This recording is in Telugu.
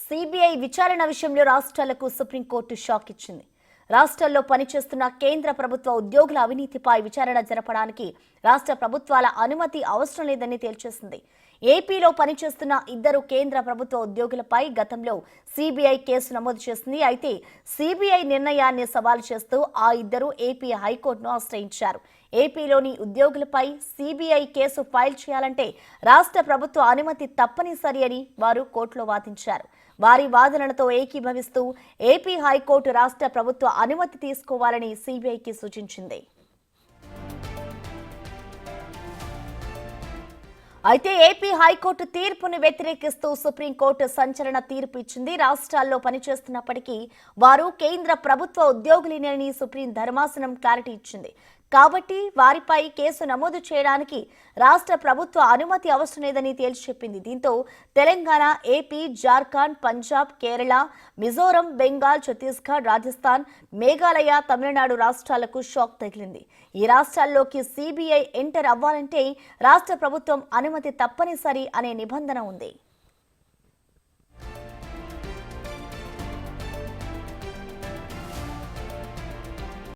సిబిఐ విచారణ విషయంలో రాష్ట్రాలకు సుప్రీంకోర్టు షాక్ ఇచ్చింది. రాష్ట్రాల్లో పనిచేస్తున్న కేంద్ర ప్రభుత్వ ఉద్యోగుల అవినీతిపై విచారణ జరపడానికి రాష్ట్ర ప్రభుత్వాల అనుమతి అవసరం లేదని తేల్చేసింది. ఏపీలో పనిచేస్తున్న ఇద్దరు కేంద్ర ప్రభుత్వ ఉద్యోగులపై గతంలో సిబిఐ కేసు నమోదు చేసింది. అయితే సిబిఐ నిర్ణయాన్ని సవాల్ చేస్తూ ఆ ఇద్దరు ఏపీ హైకోర్టును ఆశ్రయించారు. ఏపీలోని ఉద్యోగులపై సిబిఐ కేసు ఫైల్ చేయాలంటే రాష్ట్ర ప్రభుత్వ అనుమతి తప్పనిసరి అని వారు కోర్టులో వాదించారు. వారి వాదనలతో ఏకీభవిస్తూ ఏపీ హైకోర్టు రాష్ట్ర ప్రభుత్వ అనుమతి తీసుకోవాలని సిబిఐకి సూచించింది. అయితే ఏపీ హైకోర్టు తీర్పును వ్యతిరేకిస్తూ సుప్రీంకోర్టు సంచలన తీర్పు ఇచ్చింది. రాష్ట్రాల్లో పనిచేస్తున్నప్పటికీ వారు కేంద్ర ప్రభుత్వ ఉద్యోగులేనని సుప్రీం ధర్మాసనం క్లారిటీ ఇచ్చింది. కాబట్టి వారిపై కేసు నమోదు చేయడానికి రాష్ట్ర ప్రభుత్వ అనుమతి అవసరం లేదని తేల్చి చెప్పింది. దీంతో తెలంగాణ, ఏపీ, జార్ఖండ్, పంజాబ్, కేరళ, మిజోరం, బెంగాల్, ఛత్తీస్గఢ్, రాజస్థాన్, మేఘాలయ, తమిళనాడు రాష్ట్రాలకు షాక్ తగిలింది. ఈ రాష్ట్రాల్లోకి సిబిఐ ఎంటర్ అవ్వాలంటే రాష్ట్ర ప్రభుత్వం అనుమతి తప్పనిసరి అనే నిబంధన ఉంది.